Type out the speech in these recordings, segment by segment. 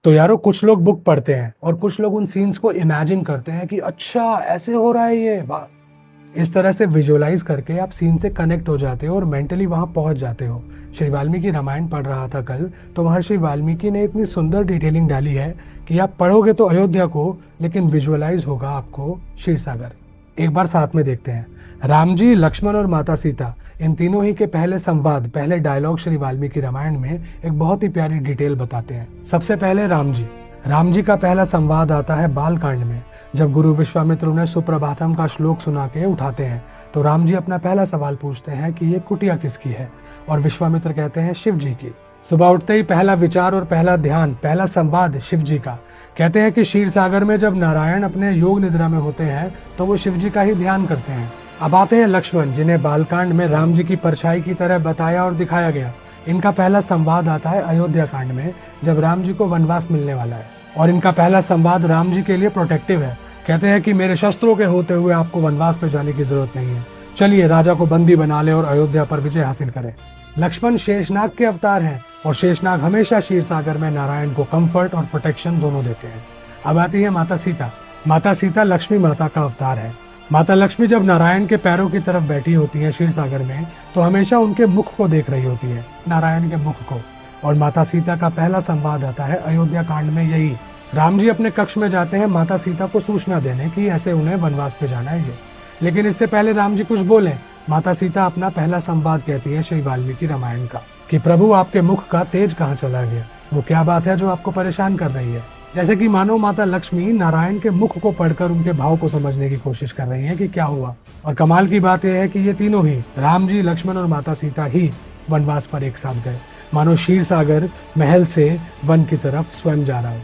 तो यारो कुछ लोग बुक पढ़ते हैं और कुछ लोग उन सीन्स को इमेजिन करते हैं कि अच्छा ऐसे हो रहा है ये, वाह। इस तरह से विजुअलाइज करके आप सीन से कनेक्ट हो जाते हो और मेंटली वहां पहुंच जाते हो। श्री वाल्मीकि रामायण पढ़ रहा था कल, तो महर्षि वाल्मीकि ने इतनी सुंदर डिटेलिंग डाली है कि आप पढ़ोगे तो अयोध्या को, लेकिन विजुअलाइज होगा आपको क्षीर सागर। एक बार साथ में देखते हैं। राम जी, लक्ष्मण और माता सीता, इन तीनों ही के पहले संवाद, पहले डायलॉग श्री वाल्मीकि रामायण में एक बहुत ही प्यारी डिटेल बताते हैं। सबसे पहले राम जी का पहला संवाद आता है बालकांड में, जब गुरु विश्वामित्र उन्हें सुप्रभातम का श्लोक सुना के उठाते हैं। तो राम जी अपना पहला सवाल पूछते हैं कि ये कुटिया किसकी है, और विश्वामित्र कहते हैं शिव जी की। सुबह उठते ही पहला विचार और पहला ध्यान, पहला संवाद शिव जी का। कहते हैं कि क्षीर सागर में जब नारायण अपने योग निद्रा में होते हैं तो वो शिव जी का ही ध्यान करते हैं। अब आते हैं लक्ष्मण, जिन्हें बालकांड में राम जी की परछाई की तरह बताया और दिखाया गया। इनका पहला संवाद आता है अयोध्या कांड में, जब राम जी को वनवास मिलने वाला है, और इनका पहला संवाद राम जी के लिए प्रोटेक्टिव है। कहते हैं कि मेरे शस्त्रों के होते हुए आपको वनवास पे जाने की जरूरत नहीं है, चलिए राजा को बंदी बना ले और अयोध्या पर विजय हासिल करें। लक्ष्मण शेषनाग के अवतार हैं, और शेषनाग हमेशा क्षीर सागर में नारायण को कंफर्ट और प्रोटेक्शन दोनों देते हैं। अब आती है माता सीता। माता सीता लक्ष्मी माता का अवतार है। माता लक्ष्मी जब नारायण के पैरों की तरफ बैठी होती है क्षीर सागर में, तो हमेशा उनके मुख को देख रही होती है, नारायण के मुख को। और माता सीता का पहला संवाद आता है अयोध्या कांड में यही। राम जी अपने कक्ष में जाते हैं माता सीता को सूचना देने की ऐसे उन्हें वनवास पे जाना है। लेकिन इससे पहले राम जी कुछ बोले, माता सीता अपना पहला संवाद कहती है श्री वाल्मीकि रामायण का, कि प्रभु आपके मुख का तेज कहाँ चला गया, वो क्या बात है जो आपको परेशान कर रही है। जैसे कि मानो माता लक्ष्मी नारायण के मुख को पढ़कर उनके भाव को समझने की कोशिश कर रही है कि क्या हुआ। और कमाल की बात यह है कि ये तीनों ही, राम जी, लक्ष्मण और माता सीता ही वनवास पर एक साथ गए, मानो क्षीर सागर महल से वन की तरफ स्वयं जा रहा हो।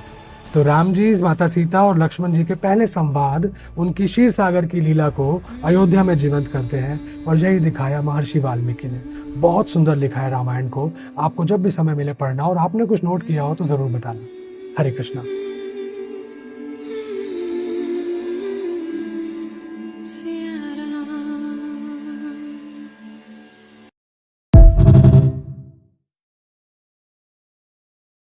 तो राम जी, माता सीता और लक्ष्मण जी के पहले संवाद उनकी क्षीर सागर की लीला को अयोध्या में जीवंत करते हैं, और यही दिखाया महर्षि वाल्मीकि ने। बहुत सुंदर लिखा है रामायण को। आपको जब भी समय मिले पढ़ना, और आपने कुछ नोट किया हो तो जरूर बताना। हरे कृष्णा।